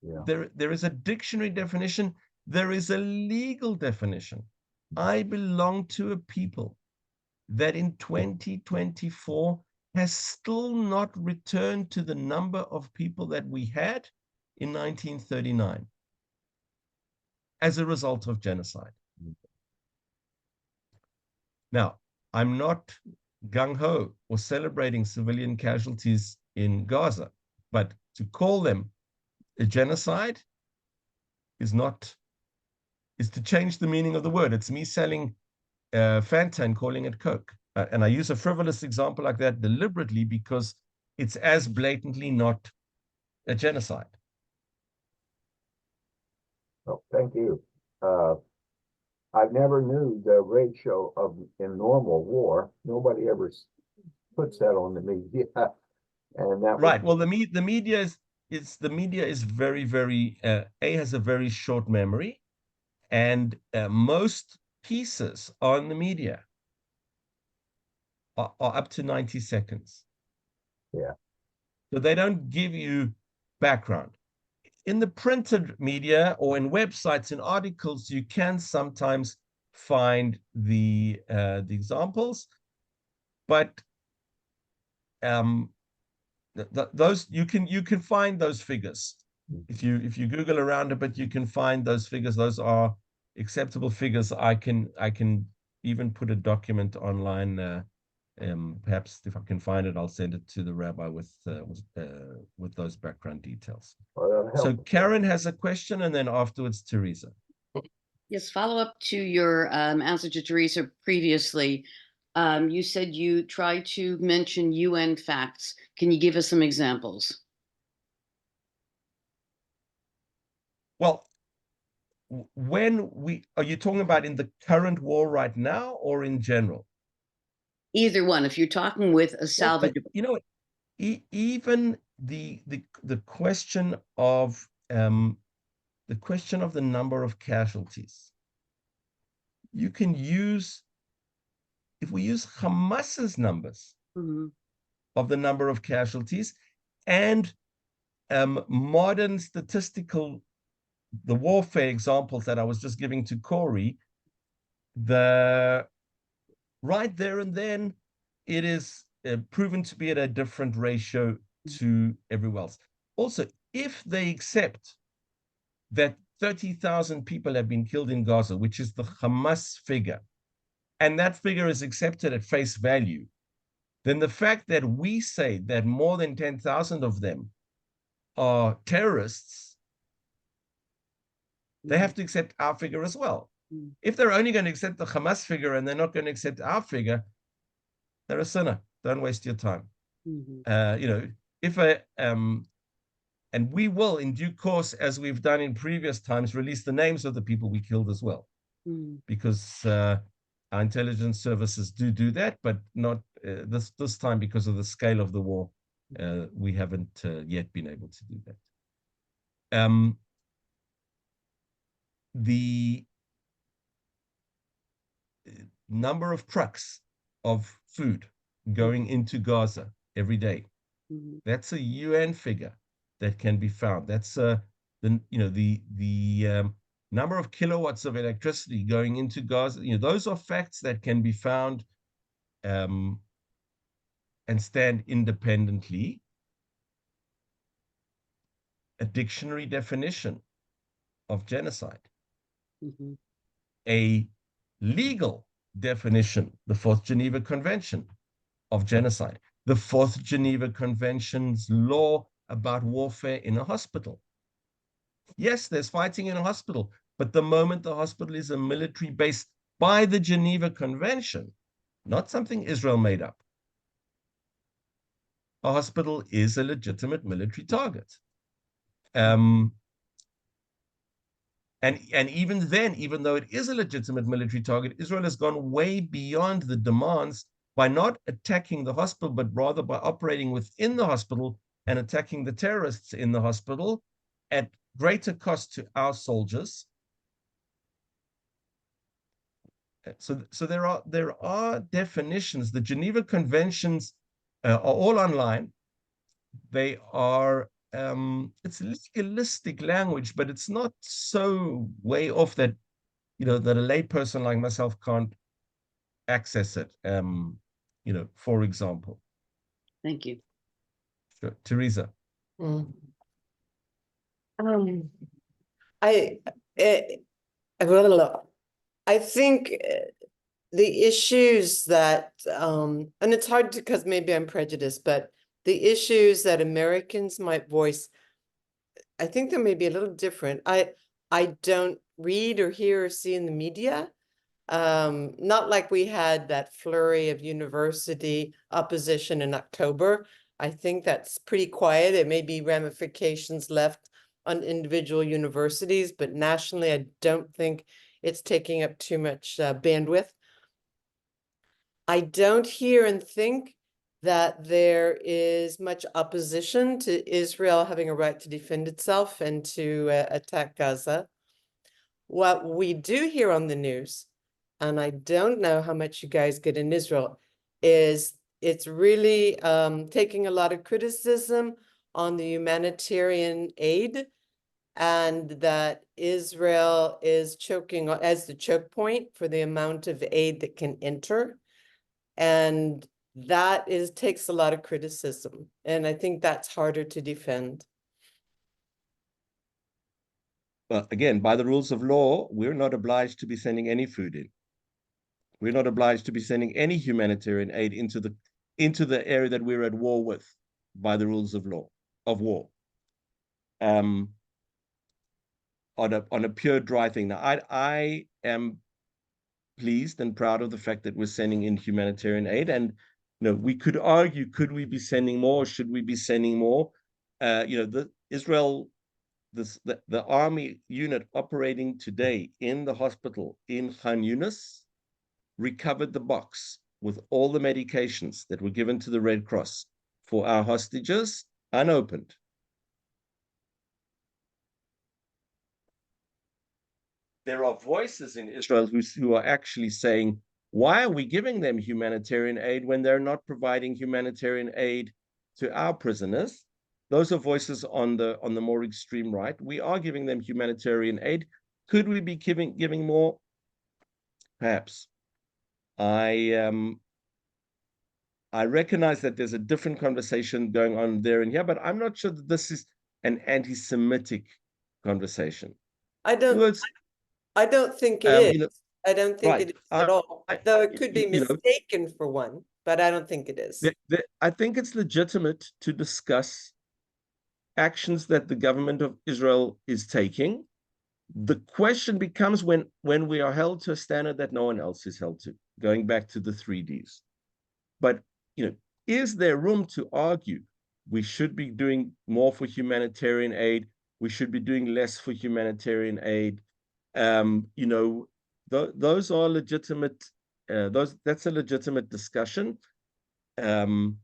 Yeah. There is a dictionary definition. There is a legal definition. I belong to a people that in 2024 has still not returned to the number of people that we had in 1939 as a result of genocide. Now, I'm not gung-ho or celebrating civilian casualties in Gaza, but to call them a genocide is to change the meaning of the word. It's me selling Fanta and calling it Coke. And I use a frivolous example like that deliberately because it's as blatantly not a genocide. Oh, thank you. I never knew the ratio in normal war. Nobody ever puts that on the media, and that right. Well, the media is very, very has a very short memory, and most pieces on the media are up to 90 seconds. Yeah. So they don't give you background. In the printed media or in websites and articles, you can sometimes find the examples, but those you can find those figures if you Google around it, but you can find those figures. Those are acceptable figures. I can even put a document online. Perhaps if I can find it, I'll send it to the rabbi with those background details. So Karen has a question, and then afterwards, Teresa. Yes, follow up to your answer to Teresa previously. You said you tried to mention UN facts. Can you give us some examples? Well, are you talking about in the current war right now or in general? Either one. If you're talking with a salvage, even the question of the number of casualties. You can use, if we use Hamas's numbers of the number of casualties and modern statistical, the warfare examples that I was just giving to Corey, right there and then, it is proven to be at a different ratio to everywhere else. Also, if they accept that 30,000 people have been killed in Gaza, which is the Hamas figure, and that figure is accepted at face value, then the fact that we say that more than 10,000 of them are terrorists, they have to accept our figure as well. If they're only going to accept the Hamas figure and they're not going to accept our figure, they're a sinner. Don't waste your time. And we will, in due course, as we've done in previous times, release the names of the people we killed as well, because our intelligence services do that, but not this time because of the scale of the war. We haven't yet been able to do that. The number of trucks of food going into Gaza every day, that's a UN figure that can be found. That's the number of kilowatts of electricity going into Gaza. Those are facts that can be found and stand independently. A dictionary definition of genocide, a legal definition, the Fourth Geneva Convention of genocide, the Fourth Geneva Convention's law about warfare in a hospital. Yes, there's fighting in a hospital, but the moment the hospital is a military base by the Geneva Convention, not something Israel made up, a hospital is a legitimate military target. And even then, even though it is a legitimate military target, Israel has gone way beyond the demands by not attacking the hospital, but rather by operating within the hospital and attacking the terrorists in the hospital at greater cost to our soldiers. So there are definitions. The Geneva Conventions are all online. They are it's legalistic language, but it's not so way off that that a layperson like myself can't access it. For example. Thank you. Sure. Teresa. Mm. I I think the issues that and it's hard because maybe I'm prejudiced, but the issues that Americans might voice, I think they may be a little different. I don't read or hear or see in the media. Not like we had that flurry of university opposition in October. I think that's pretty quiet. It may be ramifications left on individual universities, but nationally, I don't think it's taking up too much bandwidth. I don't hear and think that there is much opposition to Israel having a right to defend itself and to attack Gaza. What we do hear on the news, and I don't know how much you guys get in Israel, is it's really taking a lot of criticism on the humanitarian aid, and that Israel is choking as the choke point for the amount of aid that can enter. And that takes a lot of criticism. And I think that's harder to defend. Well, again, by the rules of law, we're not obliged to be sending any food in. We're not obliged to be sending any humanitarian aid into the area that we're at war with by the rules of law, of war. On a pure dry thing. Now, I am pleased and proud of the fact that we're sending in humanitarian aid. And we could argue, could we be sending more? Should we be sending more? Israel, the army unit operating today in the hospital in Khan Yunis recovered the box with all the medications that were given to the Red Cross for our hostages unopened. There are voices in Israel who are actually saying, why are we giving them humanitarian aid when they're not providing humanitarian aid to our prisoners? Those are voices on the more extreme right. We are giving them humanitarian aid. Could we be giving more? Perhaps. I recognize that there's a different conversation going on there and here, but I'm not sure that this is an anti-Semitic conversation. I don't think it is. I don't think it is at all. Though it could be mistaken for one, but I don't think it is. I think it's legitimate to discuss actions that the government of Israel is taking. The question becomes when we are held to a standard that no one else is held to, going back to the 3Ds. But, is there room to argue we should be doing more for humanitarian aid? We should be doing less for humanitarian aid. Those are legitimate. That's a legitimate discussion. It's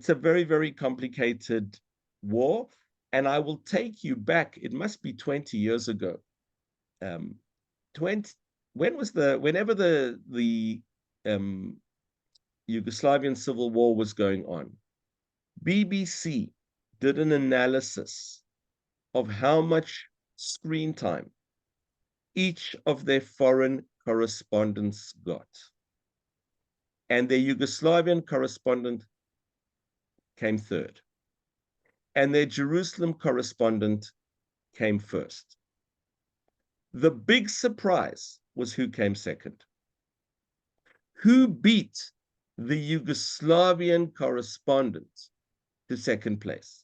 a very, very complicated war, and I will take you back. It must be 20 years ago. Whenever the Yugoslavian civil war was going on, BBC did an analysis of how much screen time each of their foreign correspondents got. And their Yugoslavian correspondent came third. And their Jerusalem correspondent came first. The big surprise was who came second. Who beat the Yugoslavian correspondent to second place?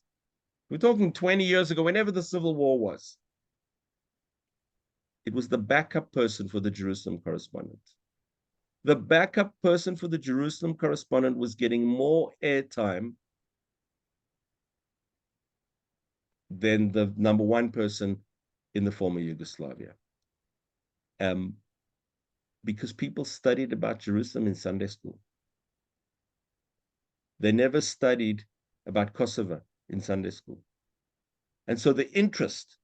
We're talking 20 years ago, whenever the Civil War was. It was the backup person for the Jerusalem correspondent. The backup person for the Jerusalem correspondent was getting more airtime than the number one person in the former Yugoslavia. Because people studied about Jerusalem in Sunday school. They never studied about Kosovo in Sunday school. And so the interest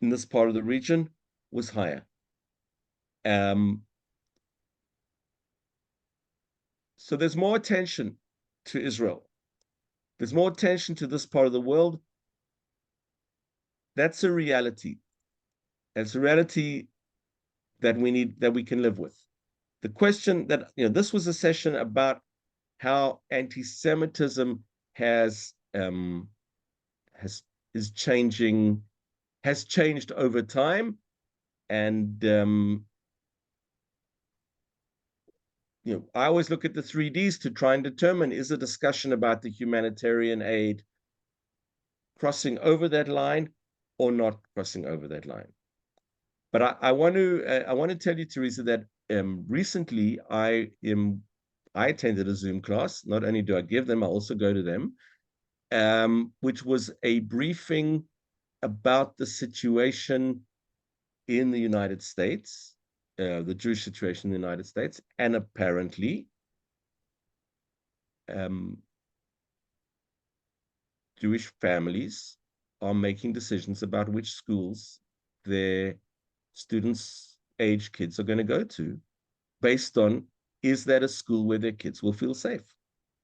in this part of the region was higher. So there's more attention to Israel. There's more attention to this part of the world. That's a reality. It's a reality that we can live with. The question that, this was a session about how anti-Semitism has changed over time, and I always look at the 3Ds to try and determine, is a discussion about the humanitarian aid crossing over that line or not crossing over that line? But I want to tell you, Teresa, that recently I attended a Zoom class. Not only do I give them, I also go to them, which was a briefing about the situation in the United States, the Jewish situation in the United States, and apparently Jewish families are making decisions about which schools their students' age kids are going to go to based on, is that a school where their kids will feel safe?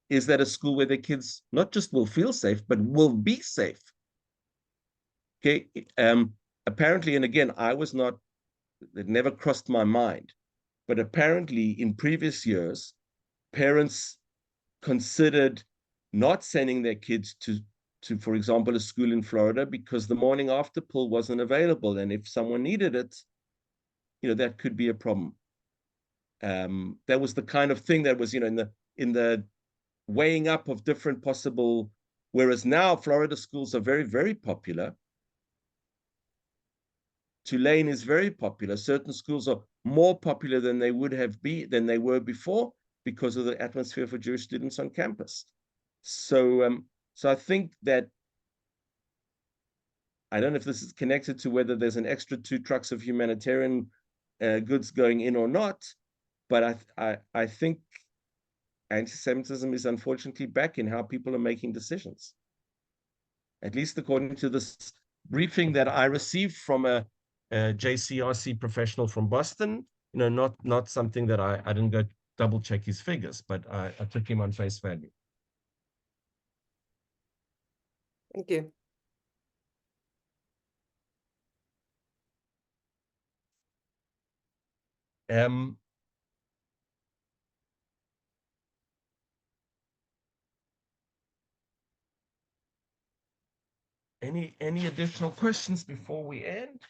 Is that a school where their kids not just will feel safe, but will be safe? Okay. Apparently, and again, it never crossed my mind, but apparently in previous years, parents considered not sending their kids to, for example, a school in Florida because the morning after pill wasn't available. And if someone needed it, that could be a problem. That was the kind of thing that was, in the weighing up of different possible, whereas now Florida schools are very, very popular. Tulane is very popular. Certain schools are more popular than they were before because of the atmosphere for Jewish students on campus. So I think that, I don't know if this is connected to whether there's an extra 2 trucks of humanitarian goods going in or not, but I think anti-Semitism is unfortunately back in how people are making decisions. At least according to this briefing that I received from a JCRC professional from Boston, not something that I didn't go double check his figures, but I took him on face value. Thank you. Any additional questions before we end?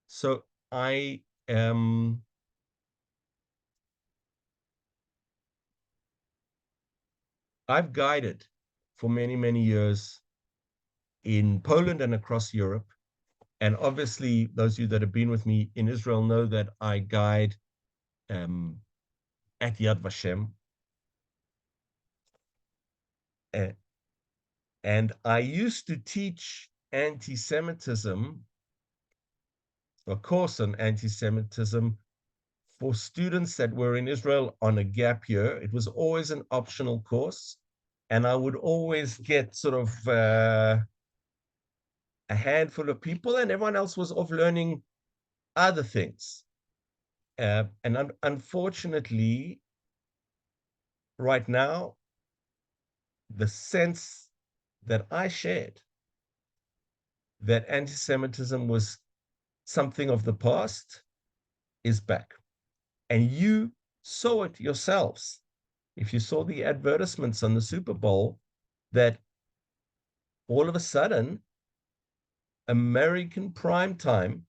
So I've guided for many, many years in Poland and across Europe. And obviously, those of you that have been with me in Israel know that I guide at Yad Vashem. And I used to teach anti-Semitism, a course on anti-Semitism, for students that were in Israel on a gap year. It was always an optional course. And I would always get sort of a handful of people, and everyone else was off learning other things. And unfortunately, right now, the sense that I shared that anti-Semitism was something of the past is back. And you saw it yourselves. If you saw the advertisements on the Super Bowl, that all of a sudden, American prime time,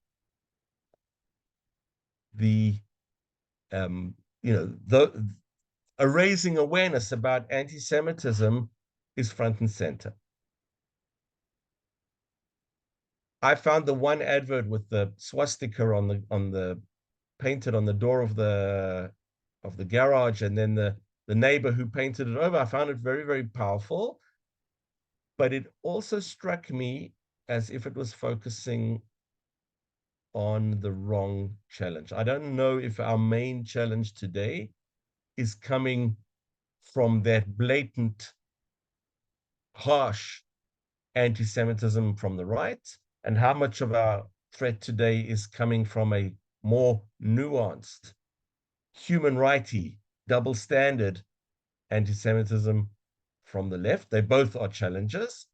the raising awareness about anti-Semitism is front and center. I found the one advert with the swastika on the painted on the door of the garage, and then the neighbor who painted it over. I found it very, very powerful, but it also struck me as if it was focusing on the wrong challenge. I don't know if our main challenge today is coming from that blatant, harsh anti-Semitism from the right, and how much of our threat today is coming from a more nuanced, human righty, double standard anti-Semitism from the left. They both are challenges.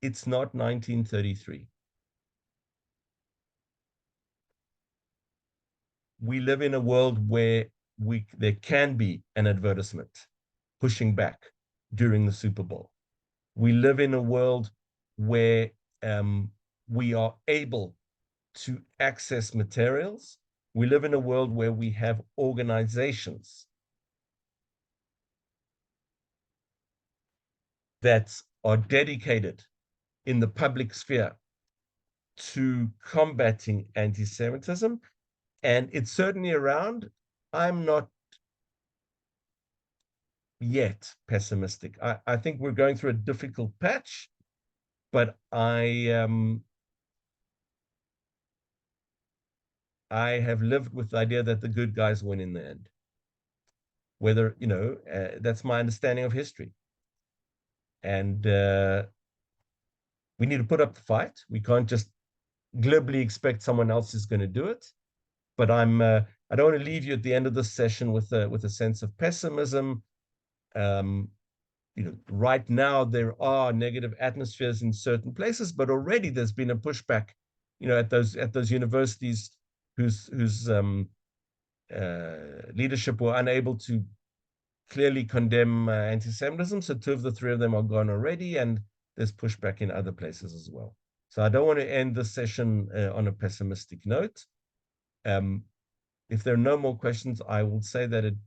It's not 1933. We live in a world where there can be an advertisement pushing back during the Super Bowl. We live in a world where we are able to access materials. We live in a world where we have organizations that are dedicated in the public sphere to combating anti-Semitism, and it's certainly around. I'm not yet pessimistic. I think we're going through a difficult patch, but I have lived with the idea that the good guys win in the end. Whether, that's my understanding of history. And we need to put up the fight. We can't just glibly expect someone else is going to do it. But I don't want to leave you at the end of this session with a sense of pessimism. Right now there are negative atmospheres in certain places, but already there's been a pushback, at those universities whose leadership were unable to clearly condemn anti-Semitism. So 2 of the 3 of them are gone already, and there's pushback in other places as well. So I don't want to end this session on a pessimistic note. If there are no more questions, I will say that it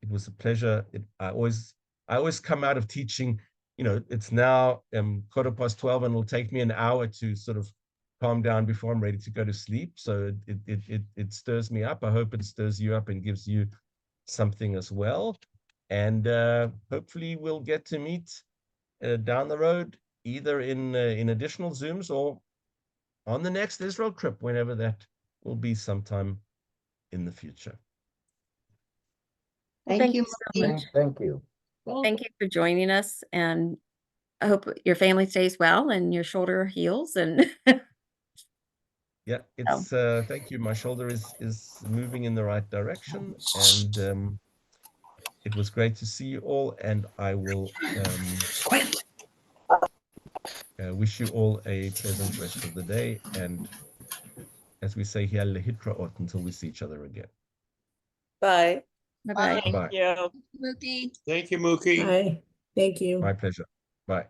was a pleasure. I always come out of teaching, it's now 12:15, and it'll take me an hour to sort of calm down before I'm ready to go to sleep. So it stirs me up. I hope it stirs you up and gives you something as well. And hopefully we'll get to meet down the road, either in additional Zooms or on the next Israel trip, whenever that will be sometime in the future. Thank you, so Muki. much. Thank you. Thank you for joining us, and I hope your family stays well and your shoulder heals. And Yeah, it's thank you. My shoulder is moving in the right direction, and it was great to see you all, and I will wish you all a pleasant rest of the day, and as we say here, lehitraot, until we see each other again. Bye. bye-bye. Bye. you. Muki. Thank you, Muki. Bye. Thank you. My pleasure. Bye.